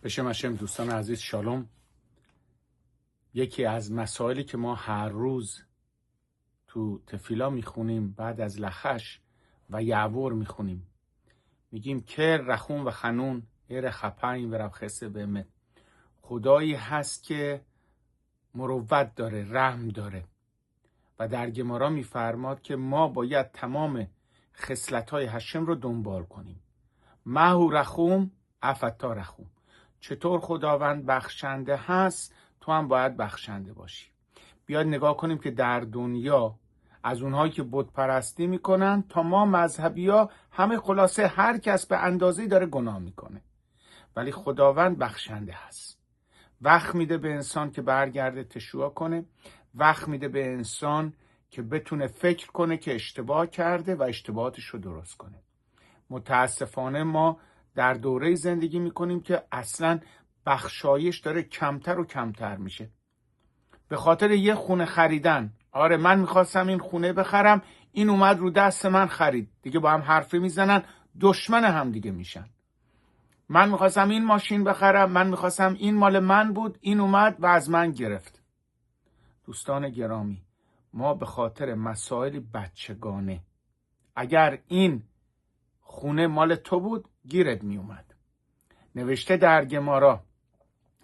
بشم هشم. دوستان عزیز شالوم. یکی از مسائلی که ما هر روز تو تفیلا میخونیم بعد از لخش و یعور میخونیم، میگیم که رخون و خنون ایر خپاین و ربخسه بهمت. خدایی هست که مروت داره، رحم داره و در گمارا میفرماد که ما باید تمام خصلت‌های هشم رو دنبال کنیم. مهو رخوم افتا رخوم. چطور خداوند بخشنده هست، تو هم باید بخشنده باشی. بیاید نگاه کنیم که در دنیا از اونهایی که بت پرستی میکنن تا ما مذهبی ها، همه خلاصه هر کس به اندازه‌ای داره گناه میکنه، ولی خداوند بخشنده هست. وقت میده به انسان که برگرده تشوع کنه، وقت میده به انسان که بتونه فکر کنه که اشتباه کرده و اشتباهاتش رو درست کنه. متاسفانه ما در دوره زندگی میکنیم که اصلا بخشایش داره کمتر و کمتر میشه. به خاطر یه خونه خریدن، آره من میخواستم این خونه بخرم، این اومد رو دست من خرید، دیگه با هم حرفی میزنن، دشمن هم دیگه میشن. من میخواستم این ماشین بخرم، من میخواستم این مال من بود، این اومد و از من گرفت. دوستان گرامی، ما به خاطر مسائل بچگانه، اگر این خونه مال تو بود گیرت می اومد. نوشته در گمارا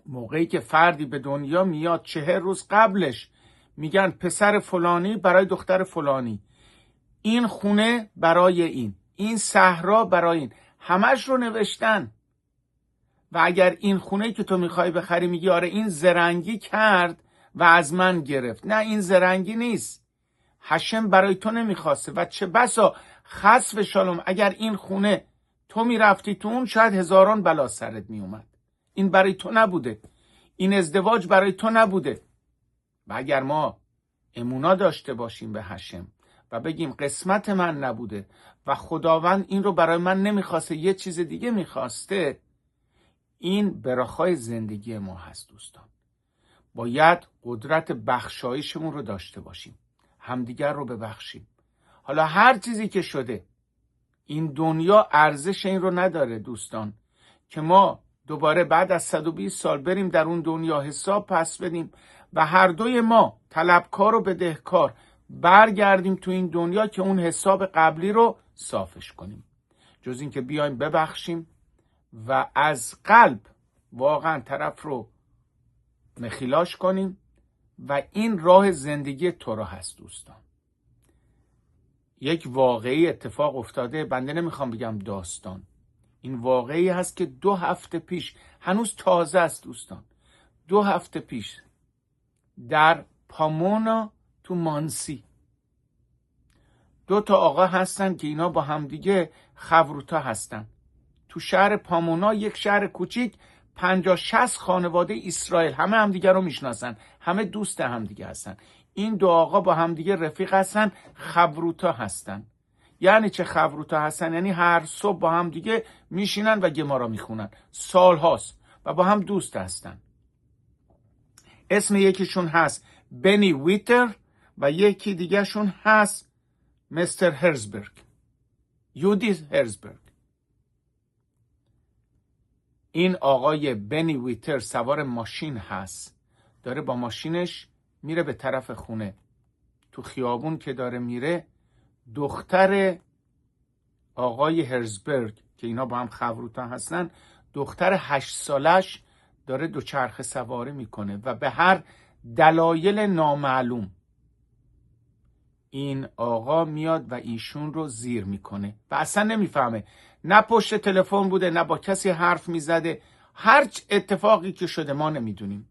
موقعی که فردی به دنیا میاد 40 روز قبلش میگن پسر فلانی برای دختر فلانی، این خونه برای این صحرا برای این، همش رو نوشتن. و اگر این خونه که تو میخوای بخری میگی آره این زرنگی کرد و از من گرفت، نه این زرنگی نیست، هشم برای تو نمیخواسته. و چه بسا خسف شالوم اگر این خونه تو میرفتی تو اون، شاید هزاران بلا سرت میومد. این برای تو نبوده، این ازدواج برای تو نبوده. و اگر ما امونا داشته باشیم به هشم و بگیم قسمت من نبوده و خداوند این رو برای من نمیخواسته، یه چیز دیگه میخواسته، این براخای زندگی ما هست. دوستان باید قدرت بخشایشمون رو داشته باشیم، همدیگر رو ببخشیم. حالا هر چیزی که شده، این دنیا ارزش این رو نداره دوستان که ما دوباره بعد از 120 سال بریم در اون دنیا حساب پس بدیم و هر دوی ما طلبکار و بدهکار برگردیم تو این دنیا که اون حساب قبلی رو صافش کنیم. جز این که بیایم ببخشیم و از قلب واقعا طرف رو مخیلاش کنیم و این راه زندگی تو رو هست. دوستان یک واقعی اتفاق افتاده، بنده نمیخوام بگم داستان، این واقعی هست که 2 هفته پیش، هنوز تازه است دوستان، 2 هفته پیش در پامونا تو مانسی 2 تا آقا هستن که اینا با همدیگه خبروتا هستن. تو شهر پامونا، یک شهر کوچیک، 50-60 خانواده اسرائیل، همه همدیگه رو میشناسن، همه دوست همدیگه هستن. این 2 آقا با همدیگه رفیق هستن، خبروتا هستن. یعنی چه خبروتا هستن؟ یعنی هر صبح با همدیگه میشینن و گمارا میخونن، سال هاست و با هم دوست هستن. اسم یکیشون هست بنی ویتر و یکی دیگه شون هست مستر هرزبرگ، یودیت هرزبرگ. این آقای بنی ویتر سوار ماشین هست، داره با ماشینش میره به طرف خونه. تو خیابون که داره میره، دختر آقای هرزبرگ که اینا با هم خبروتا هستن، دختر 8 سالش داره دوچرخه سواری میکنه و به هر دلایل نامعلوم این آقا میاد و ایشون رو زیر میکنه و اصلا نمیفهمه، نه پشت تلفن بوده نه با کسی حرف میزده، هر اتفاقی که شده ما نمیدونیم.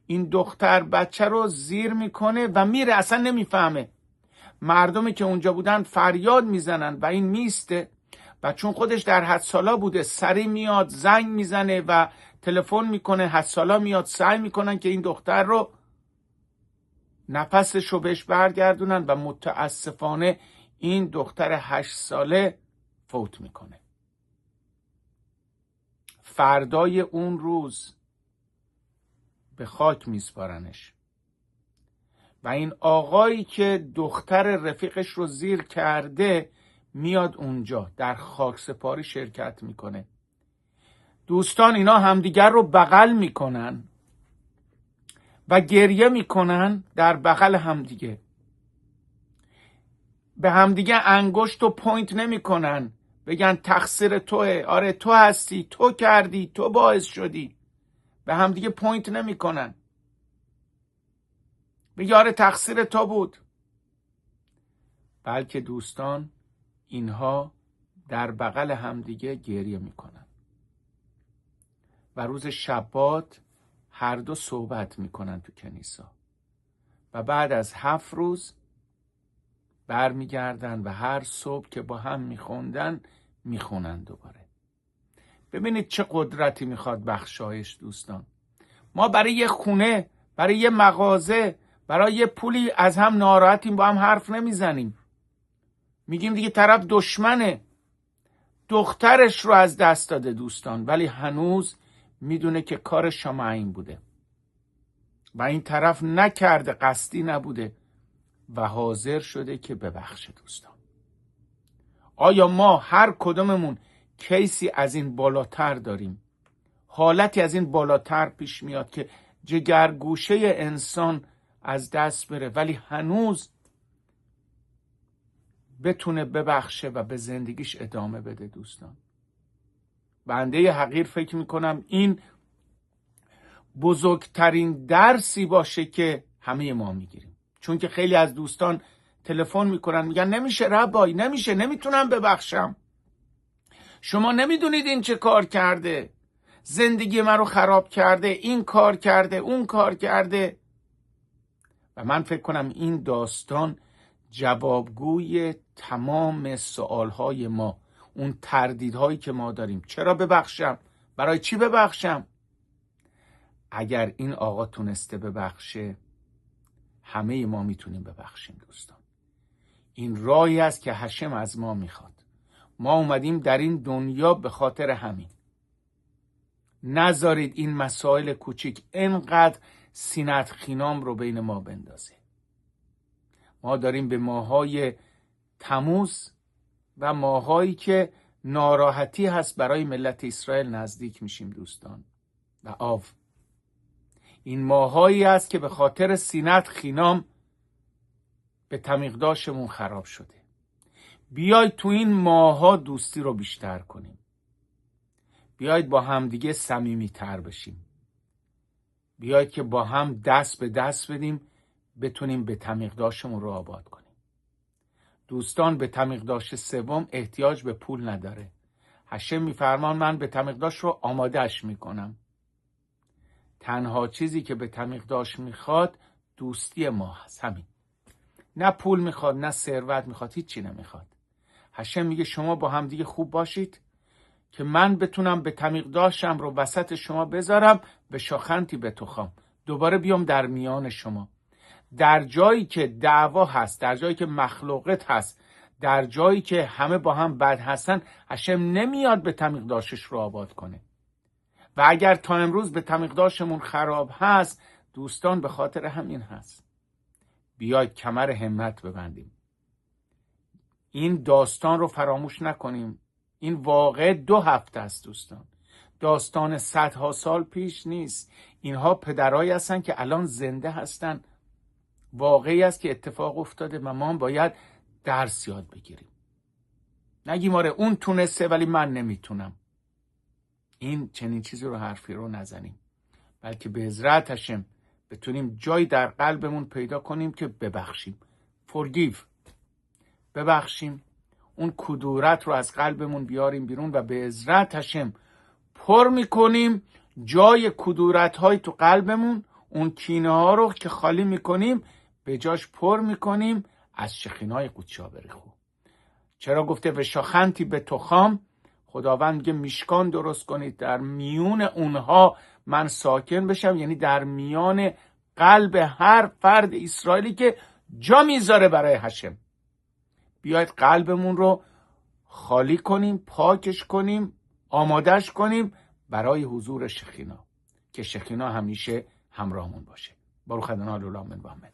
این دختر بچه رو زیر میکنه و میره، اصلا نمیفهمه. مردمی که اونجا بودن فریاد میزنن و این میسته و چون خودش در 8 ساله بوده، سری میاد زنگ میزنه و تلفن میکنه. 8 ساله میاد، سعی میکنن که این دختر رو نفسش رو بهش برگردونن و متاسفانه این دختر 8 ساله فوت میکنه. فردای اون روز به خاک میسپارنش و این آقایی که دختر رفیقش رو زیر کرده میاد اونجا در خاک سپاری شرکت میکنه. دوستان اینا همدیگر رو بغل میکنن و گریه میکنن در بغل همدیگه، به همدیگه انگشت و پوینت نمیکنن بگن تقصیر توه، آره تو هستی، تو کردی، تو باعث شدی. به همدیگه پوینت نمیکنن بگه آره تقصیر تو بود. بلکه دوستان اینها در بغل همدیگه گریه میکنن و روز شبات هر دو صحبت میکنن تو کنیسا و بعد از 7 روز برمیگردن و هر صبح که با هم میخونن دوباره. ببینید چه قدرتی میخواد بخشایش دوستان. ما برای یه خونه، برای یه مغازه، برای یه پولی از هم ناراحتیم، با هم حرف نمیزنیم، میگیم دیگه طرف دشمنه، دخترش رو از دست داده دوستان، ولی هنوز میدونه که کار شما این بوده و این طرف نکرده، قصدی نبوده و حاضر شده که ببخشه. دوستان آیا ما هر کدوممون کیسی از این بالاتر داریم؟ حالتی از این بالاتر پیش میاد که جگرگوشه انسان از دست بره ولی هنوز بتونه ببخشه و به زندگیش ادامه بده. دوستان بنده حقیر فکر میکنم این بزرگترین درسی باشه که همه ما میگیریم، چون که خیلی از دوستان تلفن میکنن میگن نمیشه ربای، نمیشه، نمیتونم ببخشم، شما نمیدونید این چه کار کرده، زندگی من رو خراب کرده، این کار کرده، اون کار کرده. و من فکر کنم این داستان جوابگوی تمام سوالهای ما، اون تردیدهایی که ما داریم. چرا ببخشم؟ برای چی ببخشم؟ اگر این آقا تونسته ببخشه همه ما میتونیم ببخشیم. دوستان این راهی است که هشم از ما میخواد. ما اومدیم در این دنیا به خاطر همین. نذارید این مسائل کوچیک اینقدر سینت خینام رو بین ما بندازه. ما داریم به ماهای تموز و ماهایی که ناراحتی هست برای ملت اسرائیل نزدیک میشیم دوستان. و آو این ماهایی است که به خاطر سینت خینام به تمیقداشمون خراب شده. بیاید تو این ماها دوستی رو بیشتر کنیم، بیاید با هم دیگه صمیمی‌تر بشیم، بیاید که با هم دست به دست بدیم بتونیم به تمیقداشمون رو آباد کنیم. دوستان به تمیقداش سوم احتیاج به پول نداره. هشم میفرمان من به تمیقداش رو آمادهش میکنم. تنها چیزی که به تمیقداش میخواد دوستی ما هست، همین. نه پول میخواد، نه ثروت میخواد، هیچی نمیخواد. هشم میگه شما با هم دیگه خوب باشید که من بتونم به تمیقداشم رو وسط شما بذارم، به شاخنتی به تخام، دوباره بیام در میان شما. در جایی که دعوا هست، در جایی که مخلوقت هست، در جایی که همه با هم بد هستن، هشم نمیاد به تمیقداشش رو آباد کنه. و اگر تا امروز به تمیقداشمون خراب هست دوستان به خاطر همین هست. بیاید کمر همت ببندیم، این داستان رو فراموش نکنیم. این واقع 2 هفته است دوستان، داستان صدها سال پیش نیست. اینها پدرایی هستن که الان زنده هستن، واقعی است که اتفاق افتاده و ما باید درس یاد بگیریم. نگیم آره اون تونسته ولی من نمیتونم. این چنین چیزی رو حرفی رو نزنیم، بلکه به عزت هشم بتونیم جایی در قلبمون پیدا کنیم که ببخشیم. forgive، ببخشیم، اون کدورت رو از قلبمون بیاریم بیرون و به عزت هشم پر میکنیم جای کدورت های تو قلبمون. اون کینه ها رو که خالی میکنیم به جاش پر میکنیم از شخینای قودشا بریخو. چرا گفته و شاخنتی به تخام؟ خداوند میگه میشکان درست کنید در میون اونها من ساکن بشم، یعنی در میان قلب هر فرد اسرائیلی که جا میذاره برای هشم. بیاید قلبمون رو خالی کنیم، پاکش کنیم، آمادش کنیم برای حضور شخینا، که شخینا همیشه همراهمون باشه. باروخ ادونای العلا آمین و آمین.